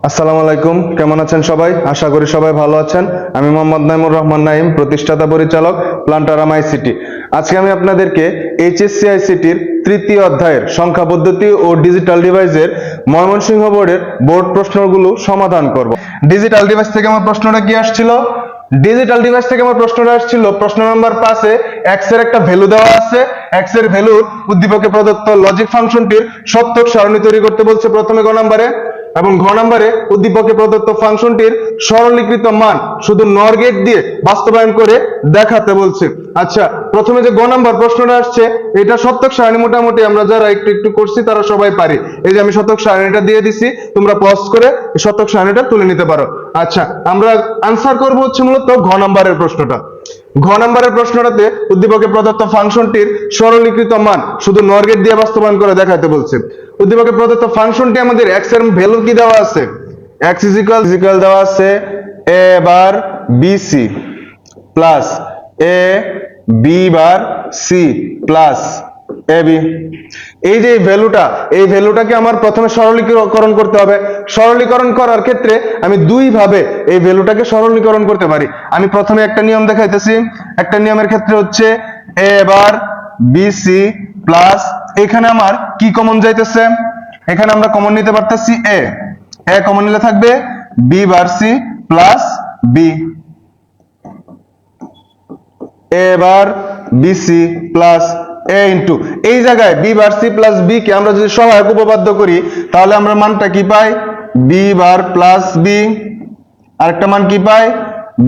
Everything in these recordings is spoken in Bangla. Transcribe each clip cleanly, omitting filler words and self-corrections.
আসসালামু আলাইকুম, কেমন আছেন সবাই? আশা করি সবাই ভালো আছেন। আমি মোহাম্মদ নাইমুর রহমান নাইম, প্রতিষ্ঠাতা পরিচালক প্লান্টারাম আইসিটি। আজকে আমি আপনাদেরকে এইচএসসি আইসিটির তৃতীয় অধ্যায়ের সংখ্যা পদ্ধতি ও ডিজিটাল ডিভাইসের ময়মনসিংহ বোর্ডের বোর্ড প্রশ্নগুলো সমাধান করব। ডিজিটাল ডিভাইস থেকে আমার প্রশ্নটা কি আসছিল? ডিজিটাল ডিভাইস থেকে আমার প্রশ্নটা আসছিল প্রশ্ন নাম্বার 5 এ এক্স এর একটা ভ্যালু দেওয়া আছে। এক্স এর ভ্যালুর উদ্দীপকে প্রদত্ত লজিক ফাংশনটির সত্যক সারণী তৈরি করতে বলছে প্রথমে গ নম্বরে, এবং ঘ নম্বরে উদ্দীপকে প্রদত্ত ফাংশনটির সরলীকৃত মান শুধু নর গেট দিয়ে বাস্তবায়ন করে দেখাতে বলছে। আচ্ছা, প্রথমে যে গ নম্বর প্রশ্নটা আসছে, এটা শতক সারণী মোটামুটি আমরা যারা একটু একটু করছি তারা সবাই পারি। এই যে আমি শতক সারণীটা দিয়ে দিছি, তোমরা পজ করে শতক সারণীটা তুলে নিতে পারো। আচ্ছা, আমরা আনসার করব হচ্ছে মূলত ঘ নম্বরের প্রশ্নটা। ঘ নম্বরের প্রশ্নটাতে উদ্দীপকে প্রদত্ত ফাংশনটির সরলীকৃত মান শুধু নর গেট দিয়ে বাস্তবায়ন করে দেখাতে বলছে। উদ্দীপকে প্রদত্ত ফাংশনটি আমাদের x এর ভ্যালু কি দেওয়া আছে? x ইকুয়াল দেওয়া আছে a bar bc plus a b bar c plus ab। এই যে এই ভ্যালুটাকে আমার প্রথমে সরলীকরণ করতে হবে। সরলীকরণ করার ক্ষেত্রে আমি দুই ভাবে এই ভ্যালুটাকে সরলীকরণ করতে পারি। আমি প্রথমে একটা নিয়ম দেখাইতেছি। একটা নিয়মের ক্ষেত্রে হচ্ছে a বার bc প্লাস, এখানে আমার কি কমন যাইতেছে? এখানে আমরা কমন নিতে পারতেছি a কমন নিলে থাকবে b bar c plus b, a bar bc plus a into, এই জায়গায় b বার c প্লাস b কে আমরা যদি সহায়ক উপপাদ্য করি তাহলে আমরা মানটা কি পাই? b বার প্লাস b, আরেকটা মান কি পাই?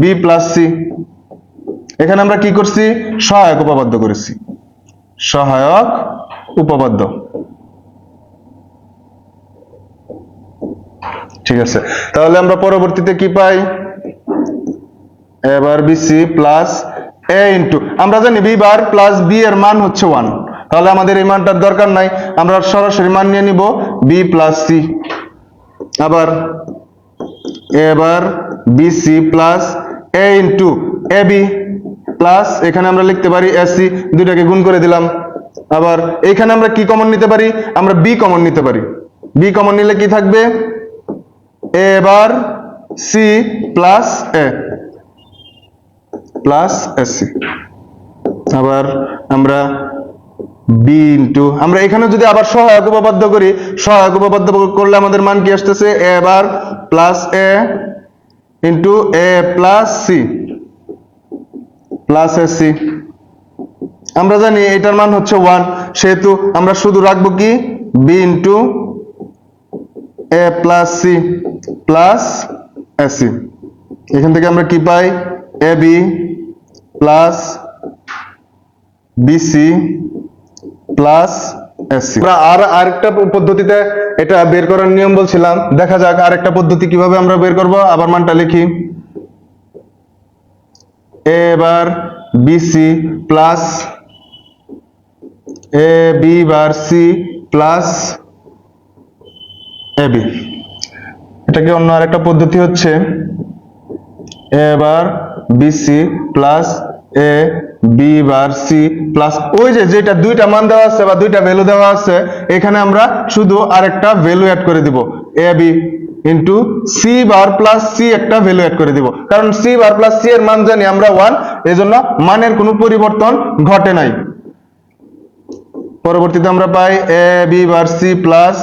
b plus c। এখানে আমরা কি করছি? সহায়ক উপপাদ্য করেছি, সহায়ক উপপাদ্য। ঠিক আছে, তাহলে আমরা পরবর্তীতে কি পাই? a bar bc plus a into, আমরা জানি b বার প্লাস b এর মান হচ্ছে 1, তাহলে আমাদের এই মানটার দরকার নাই, আমরা সরাসরি মান নিয়ে নিব b প্লাস c। আবার a bar bc plus a into ab plus, এখানে আমরা লিখতে পারি ac, দুইটাকে গুণ করে দিলাম। আবার এখানে আমরা কি কমন নিতে পারি? আমরা b কমন নিতে পারি। b কমন নিলে কি থাকবে? a bar c plus a plus ac। আবার আমরা b ইনটু, আমরা এখানে যদি আবার সহায়ক উপপাদ্য করি, সহায়ক উপপাদ্য করলে আমাদের মান কি আসতেছে? a bar plus a into a plus c plus ac। আমরা জানি এটার মান হচ্ছে 1, সেহেতু আমরা শুধু রাখবো কি? b into a plus c plus ac। এখান থেকে আমরা কি পাই? ab plus bc plus ac। আমরা আরেকটা পদ্ধতিতে এটা বের করার নিয়ম বলছিলাম, দেখা যাক আরেকটা পদ্ধতি কিভাবে আমরা বের করব। আবার মানটা লিখি, a bar bc plus a b bar c plus ab। এটাকে অন্য আরেকটা পদ্ধতি হচ্ছে a bar bc plus a b bar c plus, ওই যে যেটা দুইটা মান দেওয়া আছে বা দুইটা ভ্যালু দেওয়া আছে, এখানে আমরা শুধু আরেকটা ভ্যালু অ্যাড করে দিব, ab ইনটু c বার প্লাস c একটা ভ্যালু অ্যাড করে দিব, কারণ c বার প্লাস c এর মান জানি আমরা 1, এজন্য মানের কোনো পরিবর্তন ঘটে নাই। পরবর্তীতে আমরা পাই ab বার c plus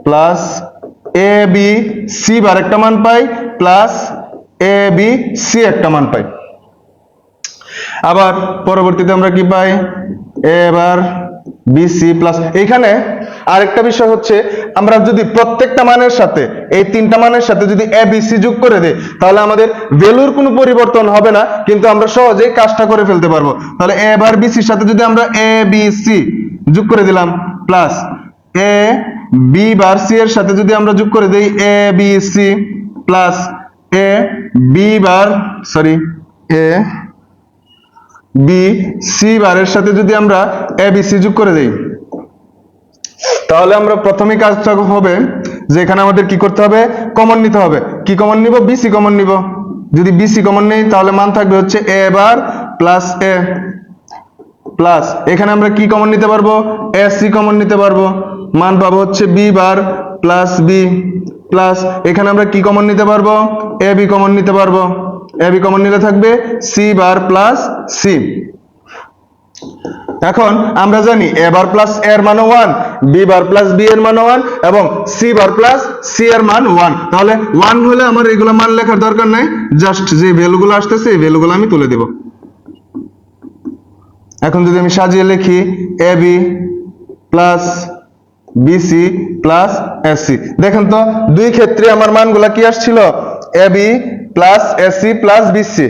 plus ab c বার একটা মান পাই প্লাস ab c একটা মান পাই। আবার পরবর্তীতে আমরা কি পাই? a বার bc প্লাস, এখানে আরেকটা বিষয় হচ্ছে, আমরা যদি প্রত্যেকটা মানের সাথে, এই তিনটা মানের সাথে যদি a b c যোগ করে দেই তাহলে আমাদের ভ্যালুর কোনো পরিবর্তন হবে না, কিন্তু আমরা সহজেই কাজটা করে ফেলতে পারবো। তাহলে a বার bc এর সাথে যদি আমরা a b c যোগ করে দিলাম plus a b bar c এর সাথে যদি আমরা যোগ করে দেই a b c plus a b bar a b c বারের সাথে যদি আমরা a b c যোগ করে দেই, তাহলে আমরা প্রথমে কাজটা হবে যে এখানে আমাদের কি করতে হবে? কমন নিতে হবে। কি কমন নিব? bc কমন নিব। যদি bc কমন নেই তাহলে মান থাকবে হচ্ছে a bar plus a plus, এখানে আমরা কি কমন নিতে পারবো? ac কমন নিতে পারবো, মান পাবো হচ্ছে b বার প্লাস বি প্লাস এখানে আমরা কি কমন নিতে পারবো, এ বি কমন নিতে পারবো। এ বি কমন নিলে থাকবে সি বার প্লাস সি। এখন আমরা জানি এ বার প্লাস এর মান 1, বি বার প্লাস বি এর মান 1 এবং সি বার প্লাস সি এর মান 1। তাহলে 1 হলে আমার এগুলো মান লেখার দরকার নাই, জাস্ট যে ভ্যালুগুলো আসতেছে এই ভ্যালুগুলো আমি তুলে দেব। এখন যদি আমি সাজিয়ে লিখি A B plus BC plus AC, দেখেন তো দুই ক্ষেত্রে আমার মানগুলা কি আসছিল, A B plus AC plus BC.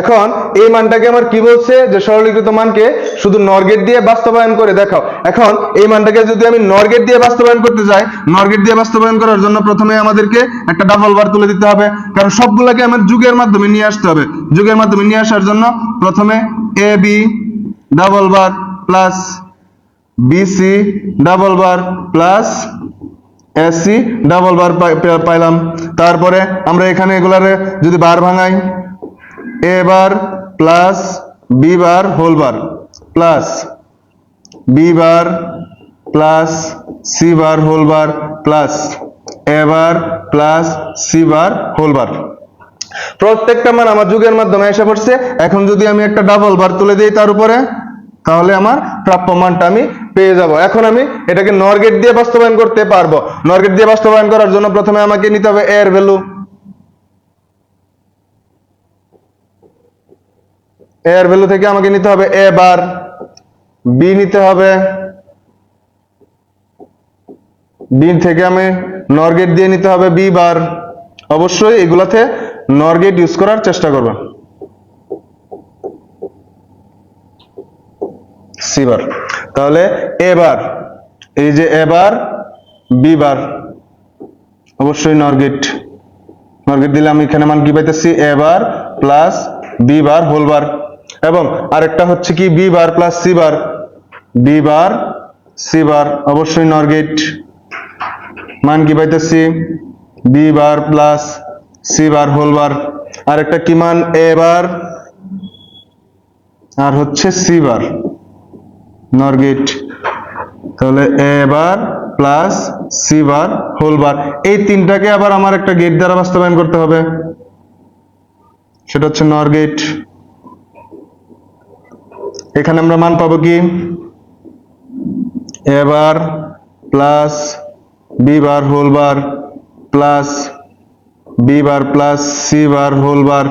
এখন এই মানটাকে আমার কি বলছে, যে সরলীকৃত মানকে শুধু নর গেট দিয়ে বাস্তবায়ন করে দেখাও। এখন এই মানটাকে যদি আমি নর গেট দিয়ে বাস্তবায়ন করতে যাই, নর গেট দিয়ে বাস্তবায়ন করার জন্য প্রথমে আমাদেরকে একটা ডাবল বার তুলে দিতে হবে, কারণ সবগুলোকে আমার যুগের মাধ্যমে নিয়ে আসতে হবে। যুগের মাধ্যমে নিয়ে আসার জন্য প্রথমে A B double bar plus BC double bar plus AC double bar পাইলাম। তারপরে আমরা এখানে এগুলারে যদি বার ভাঙাই, A bar plus B bar whole bar plus B bar plus C bar whole bar plus A bar plus C bar whole bar. প্রত্যেকটা মান আমার যুগের মাধ্যমে এসে পড়ছে। এখন যদি আমি একটা ডাবল বার তুলে দিই তার উপরে, তাহলে আমার প্রাপ্য মানটা আমি পেয়ে যাব। এখন আমি এটাকে নর গেট দিয়ে বাস্তবায়ন করতে পারবো। নর গেট দিয়ে বাস্তবায়ন করার জন্য প্রথমে আমাকে নিতে হবে এর ভ্যালু, এর ভ্যালু থেকে আমাকে নিতে হবে এ বার, বি নিতে হবে, বি থেকে আমি নর গেট দিয়ে নিতে হবে বি বার। অবশ্যই এগুলাতে নর গেট ইউজ করার চেষ্টা করবেন। সি বার, তাহলে এ বার, এই যে এ বার বি বার, অবশ্যই নর গেট। নর গেট দিলে আমি এখানে মান কি পাইতেছি, A bar plus B bar whole bar. এবং আরেকটা হচ্ছে কি B bar plus C bar, B bar C bar, অবশ্যই নর গেট। মান কি পাইতেছি, B bar plus C bar whole bar. আরেকটা কি মান, এ বার আর হচ্ছে সি বার, নর গেট। তাহলে A bar plus C bar whole bar, এই তিনটাকে আবার আমার একটা গেট দ্বারা বাস্তবায়ন করতে হবে, সেটা হচ্ছে নর গেট। এখানে আমরা মান পাবো কি, A bar plus B bar whole bar plus B bar plus C bar whole bar,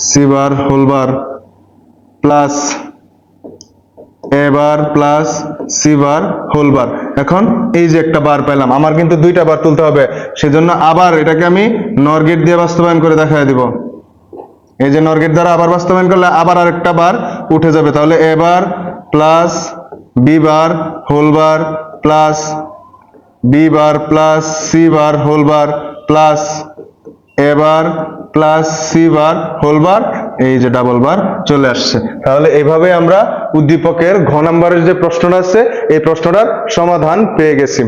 C bar whole bar plus A bar plus C bar whole bar. এখন এই যে একটা বার পেলাম, আমার কিন্তু দুইটা বার তুলতে হবে, সেজন্য আবার এটাকে আমি নর গেট দিয়ে বাস্তবায়ন করে দেখাই দিব। এই যে নর গেট দ্বারা আবার বাস্তবায়ন করলে আবার আরেকটা বার উঠে যাবে। তাহলে A bar plus B bar whole bar plus B bar plus C bar whole bar plus A bar plus C bar whole bar, এই যে ডাবল বার চলে আসছে। তাহলে এইভাবে আমরা উদ্দীপকের ঘ নাম্বারের যে প্রশ্নটা আছে এই প্রশ্নটার সমাধান পেয়ে গেছি।